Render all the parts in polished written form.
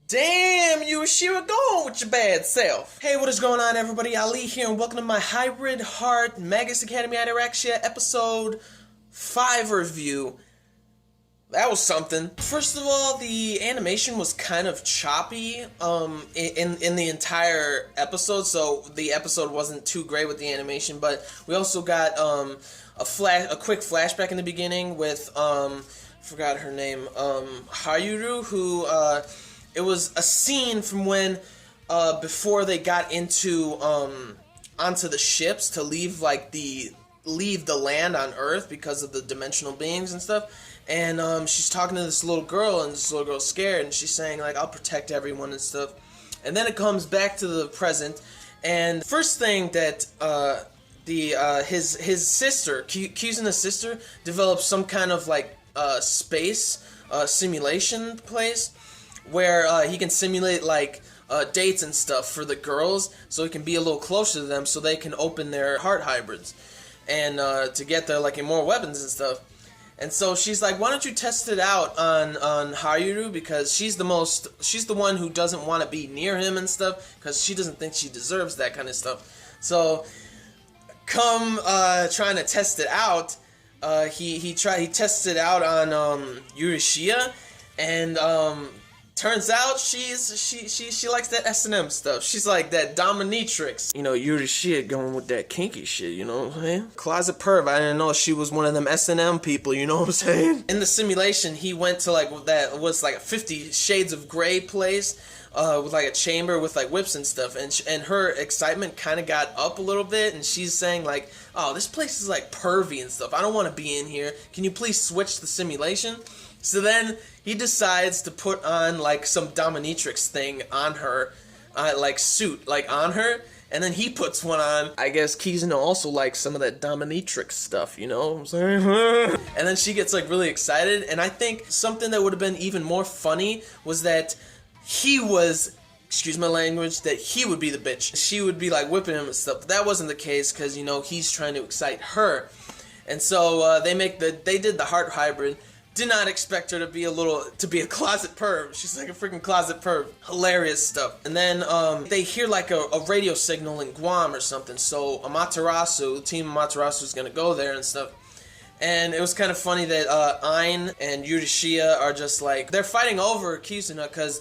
Damn, you Ashira, go on with your bad self. Hey, what is going on, everybody? Ali here, and welcome to my Hybrid Heart Magus Academy Ataraxia episode 5 review. That was something. First of all, the animation was kind of choppy in the entire episode, so the episode wasn't too great with the animation, but we also got a quick flashback in the beginning with forgot her name, Hayuru, who it was a scene from when before they got into onto the ships to leave the land on Earth because of the dimensional beings and stuff. And she's talking to this little girl, and this little girl's scared, and she's saying, like, I'll protect everyone and stuff. And then it comes back to the present, and first thing that his sister, Kuzuna's sister, develops some kind of, like, space simulation place where he can simulate, like, dates and stuff for the girls, so he can be a little closer to them so they can open their heart hybrids and to get their, like, more weapons and stuff. And so she's like, why don't you test it out on Hayuru, because she's the one who doesn't want to be near him and stuff, because she doesn't think she deserves that kind of stuff. So come trying to test it out, he tests it out on Yurishia, and turns out she likes that S&M stuff. She's like that dominatrix. You know, Yurishia going with that kinky shit, you know what I'm saying? Closet perv, I didn't know she was one of them S&M people, you know what I'm saying? In the simulation, he went to like that was like a 50 Shades of Grey place, with like a chamber with like whips and stuff, and her excitement kind of got up a little bit, and she's saying like, oh, this place is like pervy and stuff. I don't want to be in here. Can you please switch the simulation? So then he decides to put on like some dominatrix thing on her, like suit, like on her, and then he puts one on. I guess Kizuna also likes some of that dominatrix stuff, you know what I'm saying? And then she gets like really excited, and I think something that would have been even more funny was that he was, excuse my language, that he would be the bitch. She would be like whipping him and stuff, but that wasn't the case because, you know, he's trying to excite her. And so they did the heart hybrid. Did not expect her to be a closet perv. She's like a freaking closet perv. Hilarious stuff. And then they hear like a radio signal in Guam or something. So Amaterasu, Team Amaterasu is gonna go there and stuff. And it was kind of funny that Ain and Yurishia are just like, they're fighting over Kizuna because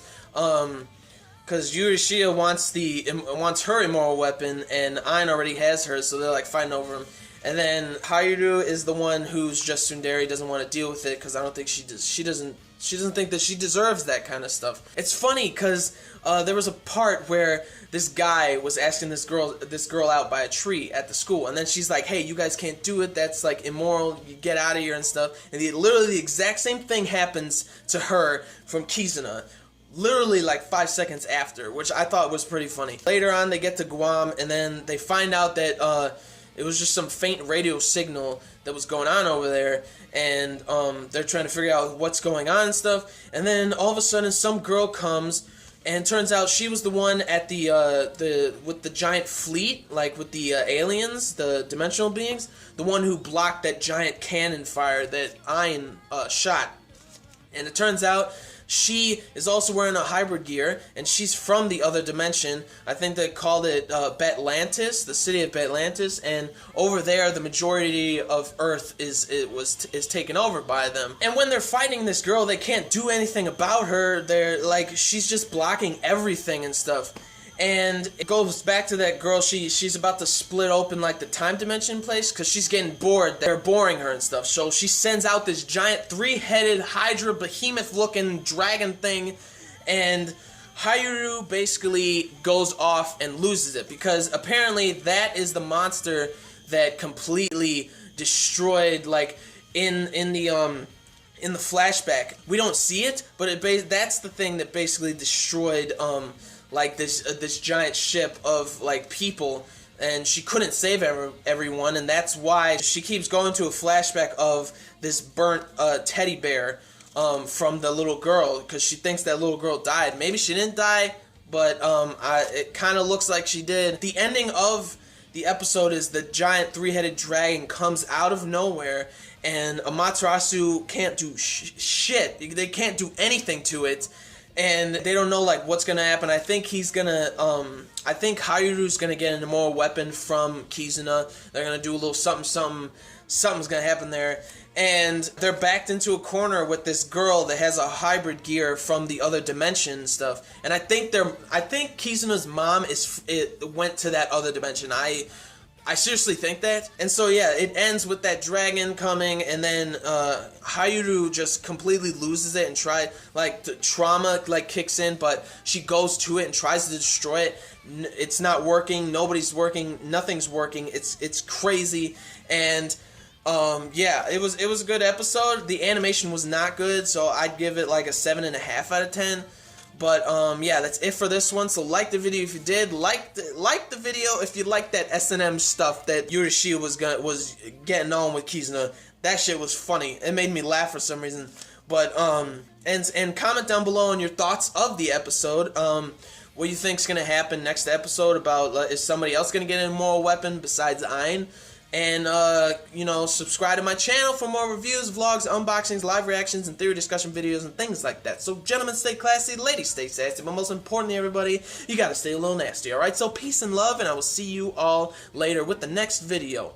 Yurishia wants her immoral weapon, and Ain already has hers, so they're like fighting over him. And then Hayuru is the one who's just tsundere, doesn't want to deal with it because I don't think she doesn't think that she deserves that kind of stuff. It's funny because there was a part where this guy was asking this girl out by a tree at the school, and then she's like, hey, you guys can't do it, that's like immoral, you get out of here and stuff. And literally the exact same thing happens to her from Kizuna, literally like 5 seconds after, which I thought was pretty funny. Later on they get to Guam, and then they find out that it was just some faint radio signal that was going on over there, and they're trying to figure out what's going on and stuff. And then all of a sudden, some girl comes, and turns out she was the one at with the giant fleet, like with the aliens, the dimensional beings, the one who blocked that giant cannon fire that Ain shot. And it turns out she is also wearing a hybrid gear, and she's from the other dimension. I think they called it Batlantis, the city of Batlantis, and over there the majority of Earth is taken over by them. And when they're fighting this girl, they can't do anything about her. They're like, she's just blocking everything and stuff. And it goes back to that girl, she's about to split open like the time dimension place because she's getting bored. They're boring her and stuff. So she sends out this giant 3-headed Hydra behemoth looking dragon thing, and Hayuru basically goes off and loses it because apparently that is the monster that completely destroyed, like in the flashback. We don't see it, but that's the thing that basically destroyed like this giant ship of like people, and she couldn't save everyone, and that's why she keeps going to a flashback of this burnt teddy bear from the little girl, because she thinks that little girl died. Maybe she didn't die, but it kind of looks like she did. The ending of the episode is the giant 3-headed dragon comes out of nowhere, and Amaterasu can't do shit. They can't do anything to it. and they don't know like what's gonna happen. I think he's gonna I think Hayuru's gonna get into more weapon from Kizuna. They're gonna do a little something's gonna happen there. And they're backed into a corner with this girl that has a hybrid gear from the other dimension and stuff. And I think Kizuna's mom went to that other dimension. I seriously think that. And so yeah, it ends with that dragon coming, and then Hayuru just completely loses it and the trauma like kicks in, but she goes to it and tries to destroy it. It's not working. Nobody's working. Nothing's working. It's crazy. And yeah, it was a good episode. The animation was not good, so I'd give it like a 7.5 out of 10. But yeah, that's it for this one. So like the video if you did, like the video if you like that S&M stuff that Urashima was getting on with Kizuna. That shit was funny. It made me laugh for some reason. But and comment down below on your thoughts of the episode. What you think's gonna happen next episode? About is somebody else gonna get in more weapon besides Ein? And, you know, subscribe to my channel for more reviews, vlogs, unboxings, live reactions, and theory discussion videos, and things like that. So, gentlemen, stay classy, ladies, stay sassy, but most importantly, everybody, you gotta stay a little nasty, alright? So, peace and love, and I will see you all later with the next video.